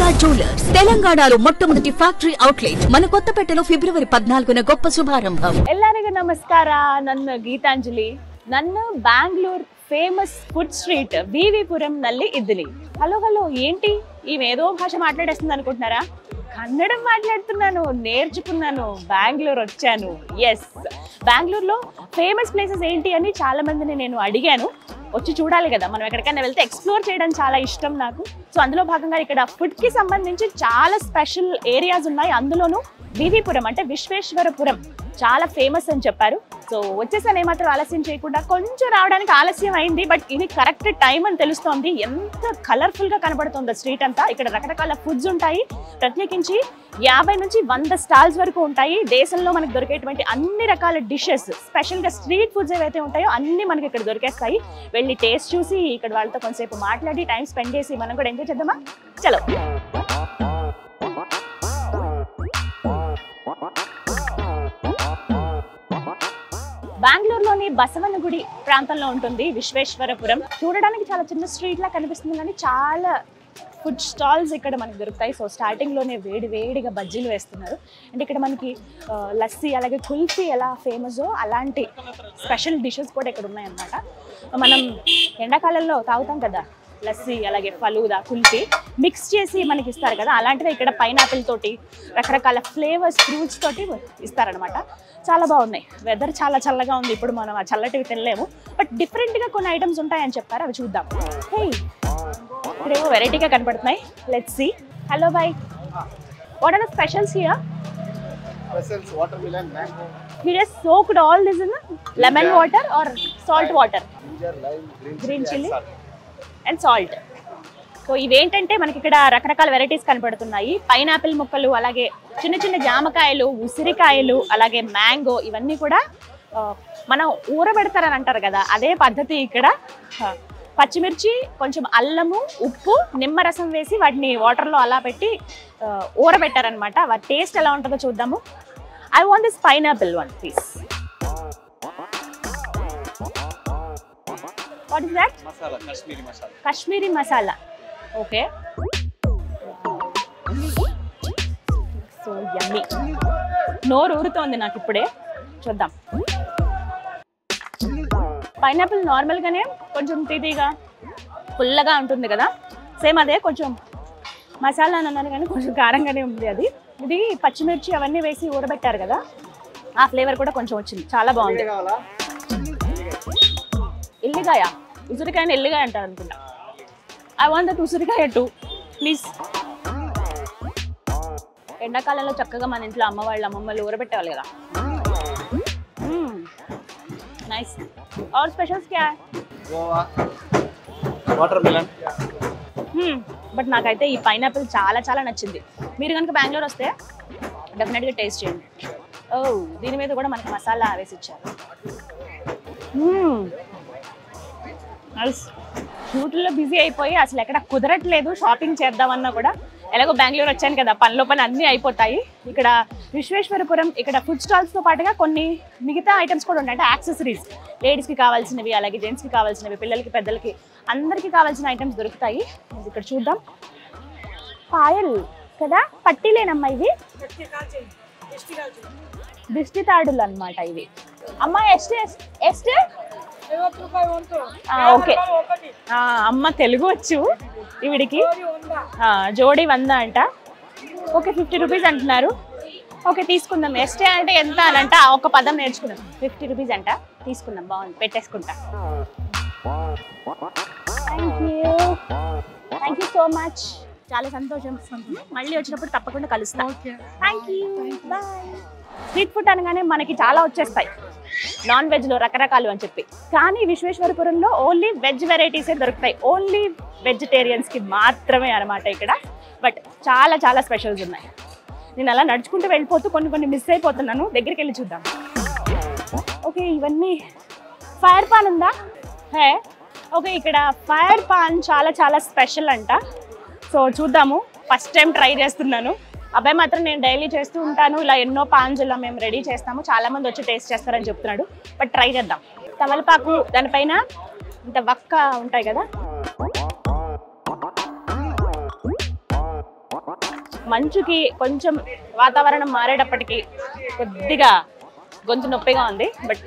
Durga jewellers తెలంగాణలో మొట్టమొదటి factory outlet మన కొత్తపేటలో ఫిబ్రవరి 14న గొప్ప శుభారంభం. ಎಲ್ಲರಿಗೂ ನಮಸ್ಕಾರ. ನನ್ನ ಗೀತಾಂಜಲಿ. ನನ್ನ ಬ್ಯಾಂಗ್ಳೂರ್ ఫేమస్ ఫుడ్ స్ట్రీట్ వివిపురం నల్లి ఇడ్లీ. హలో ఏంటి ఈమె ఏదో భాష మాట్లాడేస్తుంది అనుకుంటున్నారా? కన్నడం మాట్లాడుతున్నాను, నేర్చుకున్నాను, బెంగళూరు వచ్చాను. ఎస్, బెంగళూరులో ఫేమస్ ప్లేసెస్ ఏంటి అని చాలా మందిని నేను అడిగాను. వచ్చి చూడాలి కదా, మనం ఎక్కడికైనా వెళ్తే ఎక్స్ప్లోర్ చేయడం చాలా ఇష్టం నాకు. సో అందులో భాగంగా ఇక్కడ ఫుడ్కి సంబంధించి చాలా స్పెషల్ ఏరియాస్ ఉన్నాయి. అందులోనూ వివిపురం అంటే విశ్వేశ్వరపురం చాలా ఫేమస్ అని చెప్పారు. సో వచ్చేసాను, ఏమాత్రం ఆలస్యం చేయకుండా. కొంచెం రావడానికి ఆలస్యం అయింది, బట్ ఇది కరెక్ట్ టైం అని తెలుస్తోంది. ఎంత కలర్ఫుల్గా కనబడుతుంది స్ట్రీట్ అంతా. ఇక్కడ రకరకాల ఫుడ్స్ ఉంటాయి. ప్రత్యేకించి 50 నుంచి 100 స్టాల్స్ వరకు ఉంటాయి. దేశంలో మనకు దొరికేటువంటి అన్ని రకాల డిషెస్, స్పెషల్గా స్ట్రీట్ ఫుడ్స్ ఏవైతే ఉంటాయో అన్నీ మనకి ఇక్కడ దొరికేస్తాయి. వెళ్ళి టేస్ట్ చూసి ఇక్కడ వాళ్ళతో కొంతసేపు మాట్లాడి టైం స్పెండ్ చేసి మనం కూడా ఎంజాయ్ చేద్దామా? చలో. బెంగళూరులోని బసవనగుడి ప్రాంతంలో ఉంటుంది విశ్వేశ్వరపురం. చూడడానికి చాలా చిన్న స్ట్రీట్ లా కనిపిస్తుంది, కానీ చాలా ఫుడ్ స్టాల్స్ ఇక్కడ మనకు దొరుకుతాయి. సో స్టార్టింగ్లోనే వేడిగా బజ్జీలు వేస్తున్నారు. అంటే ఇక్కడ మనకి లస్సీ అలాగే కుల్ఫీ ఎలా ఫేమసో అలాంటి స్పెషల్ డిషెస్ కూడా ఇక్కడ ఉన్నాయన్నమాట. మనం ఎండాకాలంలో తాగుతాం కదా లస్సీ, అలాగే ఫలూదా, కుల్ఫీ మిక్స్ చేసి మనకి ఇస్తారు కదా, అలాంటివి ఇక్కడ పైనాపిల్ తోటి రకరకాల ఫ్లేవర్స్ ఫ్రూట్స్ తోటి ఇస్తారనమాట. చాలా బాగున్నాయి. వెదర్ చాలా చల్లగా ఉంది. ఇప్పుడు మనం ఆ చల్లటివి తినలేము, బట్ డిఫరెంట్గా కొన్ని ఐటమ్స్ ఉంటాయని చెప్పారు. అవి చూద్దాం. హే, ఇక్కడేమో వెరైటీగా కనపడుతున్నాయి. Let's see. Hello boy, what are the specials here? Specials watermelon, mango. We just soaked all this in lemon water or salt water? Ginger, lime, green chili and salt. So ఇవేంటంటే మనకి ఇక్కడ రకరకాల వెరైటీస్ కనపడుతున్నాయి. Pineapple ముక్కలు, అలాగే చిన్న చిన్న జామకాయలు, ఉసిరికాయలు, అలాగే మ్యాంగో, ఇవన్నీ కూడా మనం ఊరబెడతారని అంటారు కదా, అదే పద్ధతి ఇక్కడ. పచ్చిమిర్చి, కొంచెం అల్లము, ఉప్పు, నిమ్మరసం వేసి వాటిని వాటర్లో అలా పెట్టి ఊరబెట్టారనమాట. వాటి టేస్ట్ ఎలా ఉంటుందో చూద్దాము. I want this pineapple one please. What is that? masala, Kashmiri masala. Kashmiri masala. Okay, so yummy. నోరు ఊరుతోంది నాకు ఇప్పుడే. చూద్దాం. పైనాపిల్ నార్మల్గానే కొంచెం తీగా పుల్లగా ఉంటుంది కదా, సేమ్ అదే. కొంచెం మసాలా అని అన్నారు కానీ కొంచెం కారంగానే ఉంది అది. ఇది పచ్చిమిర్చి అవన్నీ వేసి ఊరబెట్టారు కదా, ఆ ఫ్లేవర్ కూడా కొంచెం వచ్చింది. చాలా బాగుంది. ఎల్లిగాయ, ఉసిరికాయని ఎల్లిగాయ అంటారు అనుకుంటా. ఐ వాంట్ దట్ ఉసిరికాయ టూ ప్లీజ్. ఎండాకాలంలో చక్కగా మన ఇంట్లో అమ్మమ్మలు ఊరబెట్టేవాళ్ళు కదా. నైస్. और स्पेशल्स क्या है? Guava, watermelon. బట్ నాకైతే ఈ పైనాపిల్ చాలా చాలా నచ్చింది. మీరు కనుక బెంగళూరు వస్తే డెఫినెట్గా టేస్ట్ చేయండి. ఓ, దీని మీద కూడా మనకి మసాలా వేసి ఇచ్చారు. షూట్లో బిజీ అయిపోయి అసలు ఎక్కడ కుదరట్లేదు షాపింగ్ చేద్దామన్నా కూడా. ఎలాగో బెంగళూరు వచ్చాను కదా, పనిలో పని అన్నీ అయిపోతాయి. ఇక్కడ విశ్వేశ్వరపురం ఇక్కడ ఫుడ్ స్టాల్స్తో పాటుగా కొన్ని మిగతా ఐటమ్స్ కూడా ఉంటాయి. అంటే యాక్సెసరీస్, లేడీస్కి కావాల్సినవి, అలాగే జెంట్స్కి కావాల్సినవి, పిల్లలకి పెద్దలకి అందరికీ కావాల్సిన ఐటమ్స్ దొరుకుతాయి. ఇక్కడ చూద్దాం. పాయల్ కదా, పట్టీలేనమ్మా ఇవి, దిష్టి తాడులు అనమాట ఇవి. అమ్మ ఎస్ట్ ఓకే. అమ్మ తెలుగు వచ్చు ఈవిడికి. జోడీ 100 అంట. ఓకే, 50 రూపీస్ అంటున్నారు. ఓకే, తీసుకుందాం. ఎస్టే అంటే ఎంత అని అంట, ఒక పదం నేర్చుకుందాం. 50 రూపీస్ అంట, తీసుకుందాం. బాగుంది, పెట్టేసుకుంటా. Thank you so much. చాలా సంతోషం. మళ్ళీ వచ్చినప్పుడు తప్పకుండా కలుస్తాం. Thank you, bye. Street food అనగానే మనకి చాలా వచ్చేస్తాయి, నాన్ వెజ్లో రకరకాలు అని చెప్పి. కానీ విశ్వేశ్వరపురంలో ఓన్లీ వెజ్ వెరైటీసే దొరుకుతాయి. ఓన్లీ వెజిటేరియన్స్కి మాత్రమే అనమాట ఇక్కడ. బట్ చాలా చాలా స్పెషల్స్ ఉన్నాయి. నేను అలా నడుచుకుంటూ వెళ్ళిపోతూ కొన్ని మిస్ అయిపోతున్నాను. దగ్గరికి వెళ్ళి చూద్దాం. ఓకే, ఇవన్నీ ఫైర్ పాన్ ఉందా? హే, ఓకే. ఇక్కడ ఫైర్ పాన్ చాలా చాలా స్పెషల్ అంట. సో చూద్దాము. ఫస్ట్ టైం ట్రై చేస్తున్నాను. అబ్బాయి మాత్రం నేను డైలీ చేస్తూ ఉంటాను, ఇలా ఎన్నో పాన్స్ ఇలా మేము రెడీ చేస్తాము, చాలా మంది వచ్చి టేస్ట్ చేస్తారని చెప్తున్నాడు. బట్ ట్రై చేద్దాం. తమలపాకు, దానిపైన ఇంత వక్క ఉంటాయి కదా, మంచుకి కొంచెం వాతావరణం మారేటప్పటికి కొద్దిగా గొంతు నొప్పిగా ఉంది. బట్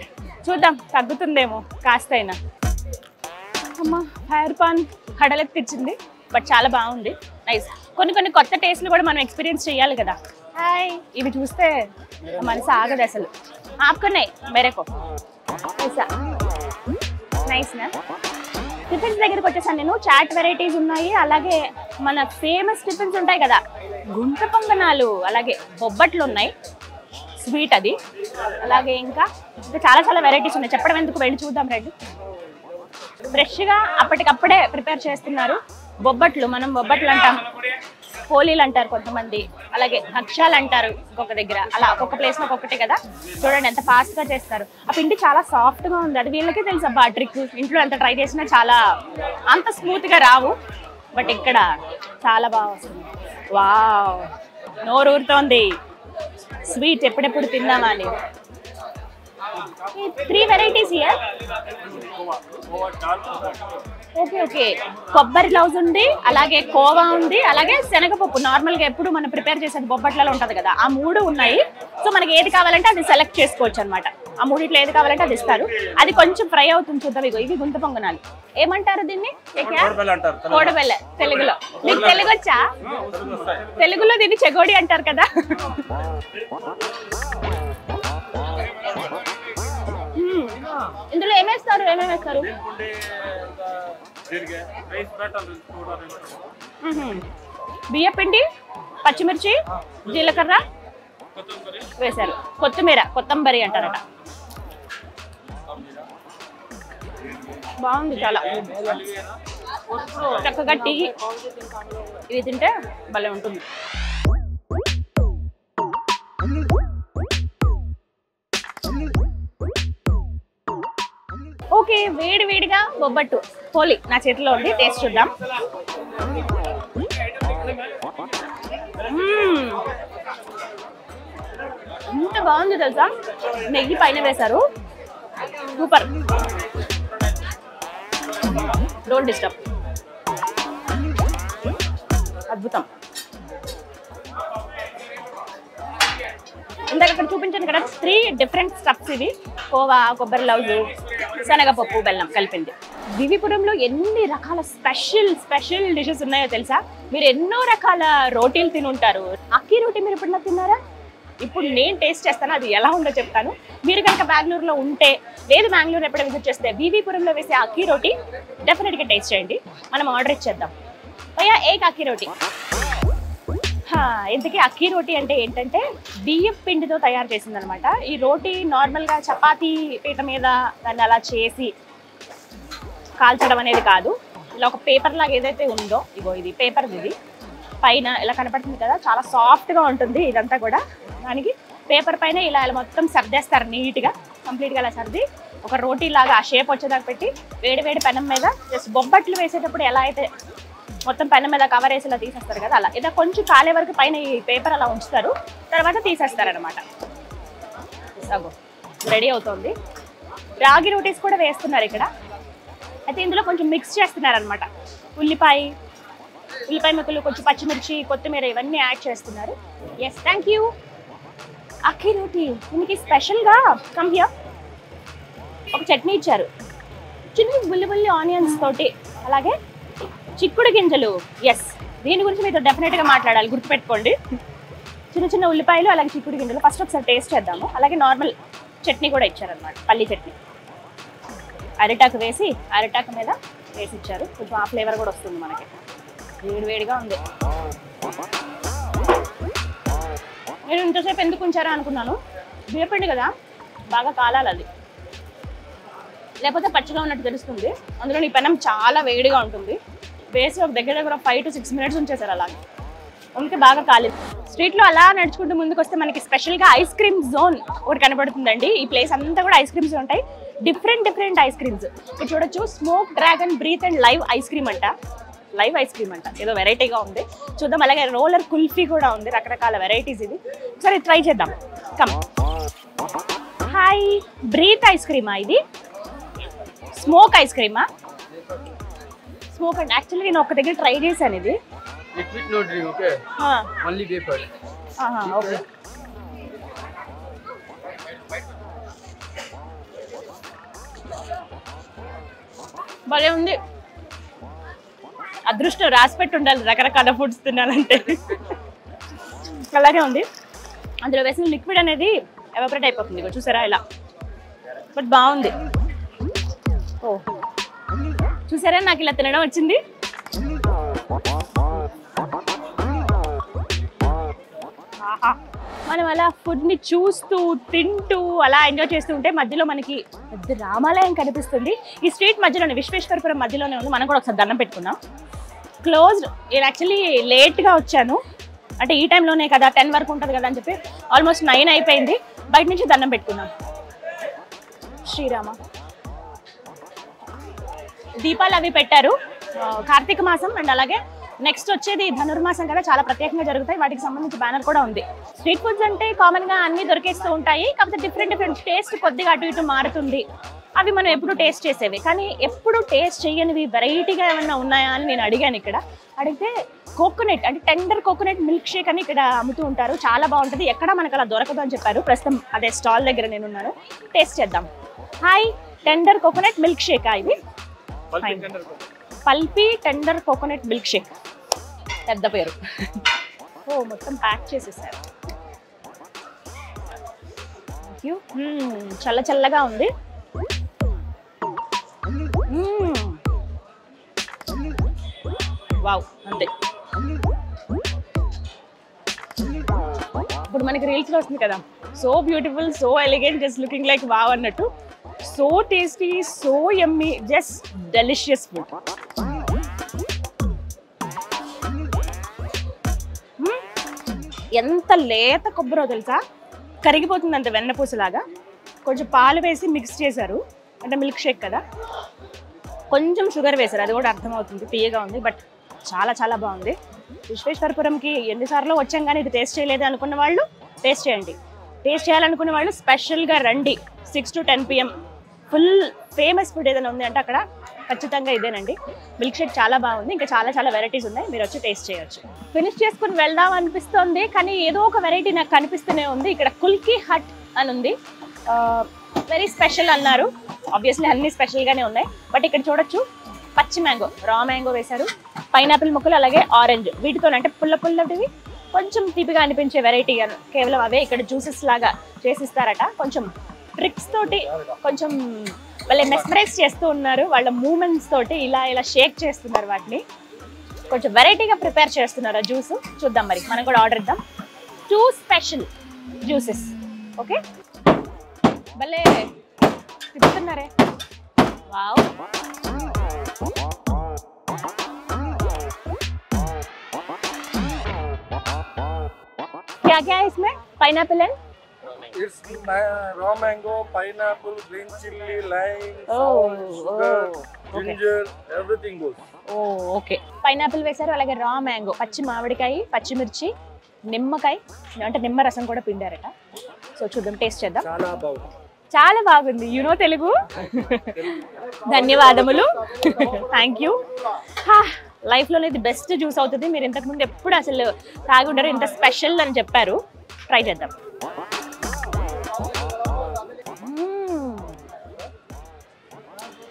చూద్దాం, తగ్గుతుందేమో కాస్తైనా. అమ్మ ఫైర్ పాన్ కడలెత్తిచ్చింది, బట్ చాలా బాగుంది, నైస్. కొన్ని కొత్త టేస్ట్లు కూడా మనం ఎక్స్పీరియన్స్ చేయాలి కదా. హాయ్, ఇవి చూస్తే మనసు ఆగదు అసలు. ఆపుకున్నాయి మెరేకో నైస్ నా. టిఫిన్స్ దగ్గరికి వచ్చేసాను నేను. చాట్ వెరైటీస్ ఉన్నాయి, అలాగే మన ఫేమస్ టిఫిన్స్ ఉంటాయి కదా, గుంట పొంగనాలు, అలాగే బొబ్బట్లు ఉన్నాయి, స్వీట్ అది, అలాగే ఇంకా చాలా వెరైటీస్ ఉన్నాయి. చెప్పడం ఎందుకు, వెళ్ళి చూద్దాం రండి. ఫ్రెష్గా అప్పటికప్పుడే ప్రిపేర్ చేస్తున్నారు బొబ్బట్లు. మనం బొబ్బట్లు అంటాం, పోలీలు అంటారు కొంతమంది, అలాగే భక్ష్యాలు అంటారు ఇంకొక దగ్గర, అలా ఒక్కొక్క ప్లేస్లో ఒక్కొక్కటి కదా. చూడండి ఎంత ఫాస్ట్గా చేస్తారు. ఆ పిండి చాలా సాఫ్ట్గా ఉంది, అది వీళ్ళకి తెలుసు అబ్బా ట్రిక్. ఇంట్లో ఎంత ట్రై చేసినా చాలా అంత స్మూత్గా రావు, బట్ ఇక్కడ చాలా బాగా వస్తుంది. వావ్, నోరు ఊరుతోంది, స్వీట్ ఎప్పుడెప్పుడు తిందామా అని. 3 varieties హియర్. ఓకే, కొబ్బరి లౌజ్ ఉంది, అలాగే కోవా ఉంది, అలాగే శనగపప్పు. నార్మల్గా ఎప్పుడు మనం ప్రిపేర్ చేసేది బొబ్బట్లలో ఉంటుంది కదా, ఆ 3 ఉన్నాయి. సో మనకి ఏది కావాలంటే అది సెలెక్ట్ చేసుకోవచ్చు అనమాట. ఆ 3 ఏది కావాలంటే అది ఇస్తారు. అది కొంచెం ఫ్రై అవుతుంది, చూద్దాం. ఇవి గుంత పొంగనాలు ఏమంటారు దీన్ని? కోడబెల్ల తెలుగులో. మీకు తెలుగు వచ్చా? తెలుగులో దీన్ని చెగోడి అంటారు కదా. ఇందులో ఏమేస్తారు? బియ్య పిండి, పచ్చిమిర్చి, జీలకర్ర వేశారు, కొత్తంబరి అంటారట. బాగుంది చాలా చక్కగా. టీ ఇది తింటే భలే ఉంటుంది. ఓకే, వేడిగా బొబ్బట్టు పోలి నా చేతిలో ఉంది, టేస్ట్ చూద్దాం. ఎంత బాగుంది తెలుసా, నెయ్యి పైన వేశారు, సూపర్. డోంట్ డిస్టర్బ్, అద్భుతం. ఇందాక అక్కడ చూపించాను కదా 3 డిఫరెంట్ స్టఫ్స్. ఇవి కోవా, కొబ్బరి లౌజు, శనగపప్పు, బెల్లం కలిపింది. వివిపురంలో ఎన్ని రకాల స్పెషల్ డిషెస్ ఉన్నాయో తెలుసా? మీరు ఎన్నో రకాల రోటీలు తిని ఉంటారు. అక్కీ రోటీ మీరు ఎప్పుడన్నా తిన్నారా? ఇప్పుడు నేను టేస్ట్ చేస్తాను, అది ఎలా ఉందో చెప్తాను. మీరు కనుక బెంగళూరులో ఉంటే, లేదు బెంగళూరు ఎప్పుడు విజిట్ చేస్తే, వివిపురంలో వేసే అక్కీ రోటీ డెఫినెట్గా టేస్ట్ చేయండి. మనం ఆర్డర్ ఇచ్చేద్దాం. భయ్యా ఏక్ అక్కీ రోటీ. ఇంతకీ అక్కీ రోటీ అంటే ఏంటంటే బియ్యం పిండితో తయారు చేసింది అనమాట. ఈ రోటీ నార్మల్గా చపాతీ పీట మీద దాన్ని అలా చేసి కాల్చడం అనేది కాదు. ఇలా ఒక పేపర్ లాగా ఏదైతే ఉందో, ఇగో ఇది పేపర్, ఇది పైన ఇలా కనపడుతుంది కదా, చాలా సాఫ్ట్గా ఉంటుంది ఇదంతా కూడా. దానికి పేపర్ పైన ఇలా మొత్తం సర్దేస్తారు నీట్గా, కంప్లీట్గా అలా సర్ది ఒక రోటీ లాగా ఆ షేప్ వచ్చేదాకా పెట్టి వేడి పెనం మీద జస్ట్ బొబ్బట్లు వేసేటప్పుడు ఎలా అయితే మొత్తం పెనం మీద కవర్ వేసి ఇలా తీసేస్తారు కదా, అలా ఇలా కొంచెం కాలే వరకు పైన ఈ పేపర్ అలా ఉంచుతారు, తర్వాత తీసేస్తారనమాట. రెడీ అవుతుంది. రాగి రోటీస్ కూడా వేస్తున్నారు ఇక్కడ. అయితే ఇందులో కొంచెం మిక్స్ చేస్తున్నారనమాట. ఉల్లిపాయ ముక్కలు, కొంచెం పచ్చిమిర్చి, కొత్తిమీర ఇవన్నీ యాడ్ చేస్తున్నారు. Yes, thank you. Akki roti దీనికి స్పెషల్గా కమ్ హియర్ ఒక చట్నీ ఇచ్చారు, చిన్న బుల్లి ఆనియన్స్ తోటి, అలాగే చిక్కుడు గింజలు. ఎస్, దీని గురించి మీతో డెఫినెట్గా మాట్లాడాలి, గుర్తుపెట్టుకోండి. చిన్న ఉల్లిపాయలు, అలాగే చిక్కుడు గింజలు. ఫస్ట్ ఒకసారి టేస్ట్ చేద్దాము. అలాగే నార్మల్ చట్నీ కూడా ఇచ్చారనమాట, పల్లి చట్నీ. అరిటాకు వేసి అరిటాకు మీద వేసి ఇచ్చారు. కొంచెం ఆ ఫ్లేవర్ కూడా వస్తుంది మనకి. వేడిగా ఉంది. నేను ఇంతసేపు ఎందుకు ఉంచారా అనుకున్నాను, బియ్యపిండి కదా, బాగా కాలాలి అది, లేకపోతే పచ్చిగా ఉన్నట్టు తెలుస్తుంది. అందులో ఈ పెనం చాలా వేడిగా ఉంటుంది. వేసి ఒక దగ్గర 5 to 6 minutes ఉంచేసారు అలాగే, అందుకే బాగా కాలేదు. స్ట్రీట్లో అలా నడుచుకుంటూ ముందుకు వస్తే మనకి స్పెషల్గా ఐస్ క్రీమ్ జోన్ ఒకటి కనబడుతుందండి. ఈ ప్లేస్ అంతా కూడా ఐస్ క్రీమ్స్ ఉంటాయి, డిఫరెంట్ ఐస్ క్రీమ్స్. మీరు చూడొచ్చు, smoke dragon breath and live ice cream అంట, ఏదో వెరైటీగా ఉంది, చూద్దాం. అలాగే రోలర్ కుల్ఫీ కూడా ఉంది, రకరకాల వెరైటీస్. ఇది సరే ట్రై చేద్దాం. కమ్. హాయ్, బ్రీత్ ఐస్ క్రీమా ఇది? స్మోక్ ఐస్ క్రీమా? స్మోక్ అండ్ యాక్చువల్లీ నేను ఒక దగ్గర ట్రై చేశాను. ఇది Liquid no drink, okay? Only vapor. Okay. భలే ఉంది. అదృష్టం రాసిపెట్టి ఉండాలి రకరకాల ఫుడ్స్ తినాలంటే. అలాగే ఉంది. అందులో వేసిన లిక్విడ్ అనేది ఎవాపరేట్ అయిపోతుంది, ఇగో చూసారా ఇలా. బట్ బాగుంది. ఓ చూసారా నాకు ఇలా తినడం వచ్చింది. మనం అలా ఫుడ్ని చూస్తూ తింటూ అలా ఎంజాయ్ చేస్తూ ఉంటే మధ్యలో మనకి పెద్ద రామాలయం కనిపిస్తుంది. ఈ స్ట్రీట్ మధ్యలోనే, విశ్వేశ్వరపురం మధ్యలోనే ఉంది. మనం కూడా ఒకసారి దండం పెట్టుకున్నాం. క్లోజ్డ్. నేను యాక్చువల్లీ లేట్గా వచ్చాను, అంటే ఈ టైంలోనే కదా 10 వరకు ఉంటుంది కదా అని చెప్పి ఆల్మోస్ట్ 9 అయిపోయింది. బయట నుంచి దండం పెట్టుకున్నాం. శ్రీరామ దీపాలు అవి పెట్టారు. కార్తీక మాసం అండ్ అలాగే నెక్స్ట్ వచ్చేది ధనుర్మాసం కదా, చాలా ప్రత్యేకంగా జరుగుతాయి. వాటికి సంబంధించి బ్యానర్ కూడా ఉంది. స్ట్రీట్ ఫుడ్స్ అంటే కామన్ గా అన్ని దొరికేస్తూ ఉంటాయి, కాకపోతే డిఫరెంట్ టేస్ట్ కొద్దిగా అటు ఇటు మారుతుంది. అవి మనం ఎప్పుడు టేస్ట్ చేసేవి, కానీ ఎప్పుడు టేస్ట్ చేయనివి వెరైటీగా ఏమైనా ఉన్నాయా అని నేను అడిగాను. ఇక్కడ అడిగితే కోకోనట్ అంటే టెండర్ కోకోనట్ మిల్క్ షేక్ అని ఇక్కడ అమ్ముతూ ఉంటారు. చాలా బాగుంటుంది, ఎక్కడ మనకు అలా దొరకదు అని చెప్పారు. ప్రస్తుతం అదే స్టాల్ దగ్గర నేనున్నాను, టేస్ట్ చేద్దాం. హాయ్, టెండర్ కోకోనట్ మిల్క్ షేకా ఇది? Pulpy tender coconut milk shake, పెద్ద పేరు. ఓ మొత్తం ప్యాక్ చేసేసారు. చల్ల చల్లగా ఉంది. వావ్, అంతే. ఇప్పుడు మనకి రీల్స్ లో వస్తుంది కదా, so beautiful, so elegant, just looking like wow అన్నట్టు. So tasty, so yummy, just delicious food. ఎంత లేత కొబ్బరో తెలుసా, కరిగిపోతుంది అంత వెన్నపూసలాగా. కొంచెం పాలు వేసి మిక్స్ చేశారు, అంటే మిల్క్ షేక్ కదా, కొంచెం షుగర్ వేశారు, అది కూడా అర్థమవుతుంది. తీయగా ఉంది, బట్ చాలా చాలా బాగుంది. విశ్వేశ్వరపురంకి ఎన్నిసార్లు వచ్చాం కానీ ఇది టేస్ట్ చేయలేదు అనుకున్న వాళ్ళు టేస్ట్ చేయండి. టేస్ట్ చేయాలనుకునే వాళ్ళు స్పెషల్గా రండి. 6 to 10 PM full famous food ఏదైనా ఉంది అంటే అక్కడ ఖచ్చితంగా ఇదేనండి. మిల్క్ షేక్ చాలా బాగుంది, ఇంకా చాలా చాలా వెరైటీస్ ఉన్నాయి, మీరు వచ్చి టేస్ట్ చేయొచ్చు. ఫినిష్ చేసుకుని వెళ్దాం అనిపిస్తుంది, కానీ ఏదో ఒక వెరైటీ నాకు కనిపిస్తూనే ఉంది. ఇక్కడ కుల్కీ హట్ అని ఉంది, వెరీ స్పెషల్ అన్నారు. ఆబ్వియస్లీ అన్ని స్పెషల్గానే ఉన్నాయి, బట్ ఇక్కడ చూడొచ్చు పచ్చి మ్యాంగో, రా మ్యాంగో వేశారు, పైనాపిల్ ముక్కలు, అలాగే ఆరెంజ్, వీటితో అంటే పుల్లటివి కొంచెం తీపిగా అనిపించే వెరైటీ కేవలం అవే ఇక్కడ జ్యూసెస్ లాగా చేసిస్తారట. కొంచెం ట్రిక్స్ తోటి కొంచెం వాళ్ళు మెస్మరైజ్ చేస్తూ ఉన్నారు, వాళ్ళ మూమెంట్స్ తోటి ఇలా షేక్ చేస్తున్నారు వాటిని. కొంచెం వెరైటీగా ప్రిపేర్ చేస్తున్నారు ఆ జ్యూస్. చూద్దాం మరి, మనం కూడా ఆర్డర్ ఇద్దాం. 2 స్పెషల్ జ్యూసెస్. ఓకే, భలే తిప్పుతున్నారే, వావ్. क्या है इसमें? Pineapple and It's raw mango, pineapple, green chili, lime, sugar, ginger, everything goes. Okay. Pineapple వేశారు, అలాగే రా మ్యాంగో, పచ్చి మామిడికాయ, పచ్చిమిర్చి, నిమ్మకాయ అంటే నిమ్మరసం కూడా పిండారట. సో చూద్దాం, టేస్ట్ చేద్దాం. చాలా బాగుంది. యూనో తెలుగు. ధన్యవాదములు, థ్యాంక్ యూ. లైఫ్లోనే ఇది బెస్ట్ జ్యూస్ అవుతుంది. మీరు ఇంతకుముందు ఎప్పుడు అసలు తాగి ఉండరు, ఇంత స్పెషల్ అని చెప్పారు. ట్రై చేద్దాం.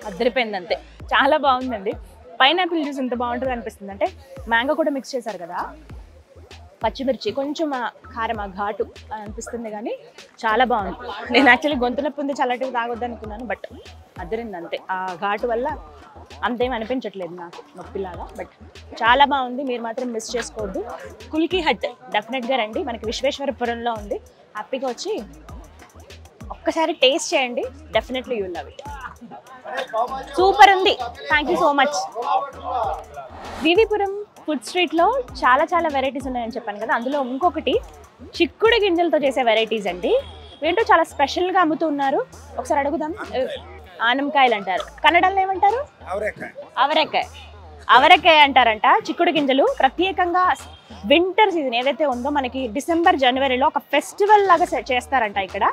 అద్దరిపోయింది అంతే, చాలా బాగుందండి. పైనాపిల్ జ్యూస్ ఎంత బాగుంటుంది అనిపిస్తుంది, అంటే మ్యాంగో కూడా మిక్స్ చేశారు కదా, పచ్చిమిర్చి కొంచెం కారం, ఘాటు అనిపిస్తుంది, కానీ చాలా బాగుంది. నేను యాక్చువల్లీ గొంతు నొప్పి ఉంది, చల్లటివి తాగొద్దు అనుకున్నాను, బట్ అద్దరింది అంతే. ఆ ఘాటు వల్ల అంతేం అనిపించట్లేదు నాకు నొప్పిలాగా, బట్ చాలా బాగుంది. మీరు మాత్రం మిస్ చేసుకోవద్దు. కుల్కీ హట్ డెఫినెట్గా రండి, మనకి విశ్వేశ్వరపురంలో ఉంది. హ్యాపీగా వచ్చి ఒక్కసారి టేస్ట్ చేయండి, definitely you will love it. Super ఉంది, thank you so much. VV Puram food స్ట్రీట్లో చాలా చాలా వెరైటీస్ ఉన్నాయని చెప్పాను కదా, అందులో ఇంకొకటి చిక్కుడు గింజలతో చేసే వెరైటీస్ అండి. ఏంటో చాలా స్పెషల్గా అమ్ముతూ ఉన్నారు. ఒకసారి అడుగుదాం. ఆనంకాయలు అంటారు, కన్నడలో ఏమంటారు? అవరెకాయ అంటారంట. చిక్కుడు గింజలు ప్రత్యేకంగా వింటర్ సీజన్ ఏదైతే ఉందో మనకి డిసెంబర్ జనవరిలో ఒక ఫెస్టివల్ లాగా చేస్తారంట ఇక్కడ.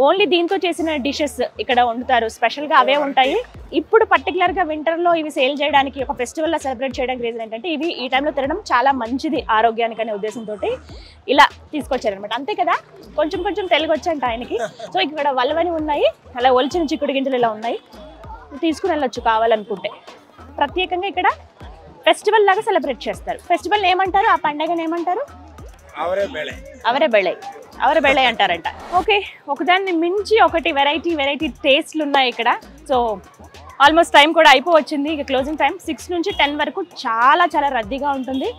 ఓన్లీ దీంతో చేసిన డిషెస్ ఇక్కడ వండుతారు, స్పెషల్గా అవే ఉంటాయి. ఇప్పుడు పర్టికులర్గా వింటర్లో ఇవి సేల్ చేయడానికి, ఒక ఫెస్టివల్లో సెలబ్రేట్ చేయడానికి రీజన్ ఏంటంటే ఇవి ఈ టైంలో తినడం చాలా మంచిది ఆరోగ్యానికి అనే ఉద్దేశంతో ఇలా తీసుకొచ్చారనమాట. అంతే కదా, కొంచెం కొంచెం తెలుగు వచ్చంట ఆయనకి. సో ఇక్కడ వలవని ఉన్నాయి, అలా ఒలిచిన చిక్కుడు గింజలు ఇలా ఉన్నాయి, తీసుకుని వెళ్ళొచ్చు కావాలనుకుంటే. ప్రత్యేకంగా ఇక్కడ ఫెస్టివల్ లాగా సెలబ్రేట్ చేస్తారు. ఫెస్టివల్ ఏమంటారు, ఆ పండగను ఏమంటారు? అవరే బెళ్ళే అంటారంట. ఓకే, ఒకదాన్ని మించి ఒకటి వెరైటీ టేస్ట్లు ఉన్నాయి ఇక్కడ. సో ఆల్మోస్ట్ టైం కూడా అయిపోవచ్చింది, ఇక క్లోజింగ్ టైం 6 నుంచి 10 వరకు చాలా రద్దీగా ఉంటుంది.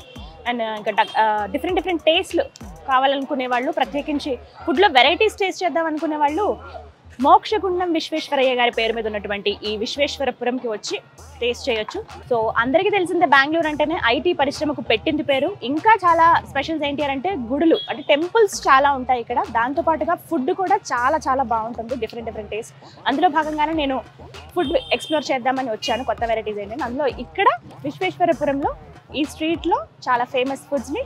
అండ్ ఇంకా డిఫరెంట్ టేస్ట్లు కావాలనుకునే వాళ్ళు, ప్రత్యేకించి ఫుడ్లో వెరైటీస్ టేస్ట్ చేద్దాం అనుకునే వాళ్ళు మోక్షగుండం విశ్వేశ్వరయ్య గారి పేరు మీద ఉన్నటువంటి ఈ విశ్వేశ్వరపురంకి వచ్చి టేస్ట్ చేయొచ్చు. సో అందరికీ తెలిసిందే బెంగళూరు అంటేనే ఐటీ పరిశ్రమకు పెట్టింది పేరు. ఇంకా చాలా స్పెషల్స్ ఏంటి అంటే గుడులు, అంటే టెంపుల్స్ చాలా ఉంటాయి ఇక్కడ. దాంతోపాటుగా ఫుడ్ కూడా చాలా బాగుంటుంది, డిఫరెంట్ టేస్ట్. అందులో భాగంగానే నేను ఫుడ్ ఎక్స్ప్లోర్ చేద్దామని వచ్చాను, కొత్త వెరైటీస్ ఏంటంటే. అందులో ఇక్కడ విశ్వేశ్వరపురంలో ఈ స్ట్రీట్లో చాలా ఫేమస్ ఫుడ్స్ని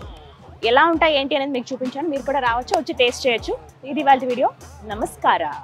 ఎలా ఉంటాయి ఏంటి అనేది మీకు చూపించాను. మీరు కూడా రావచ్చు, వచ్చి టేస్ట్ చేయొచ్చు. ఇది వాళ్ళ వీడియో. నమస్కారం.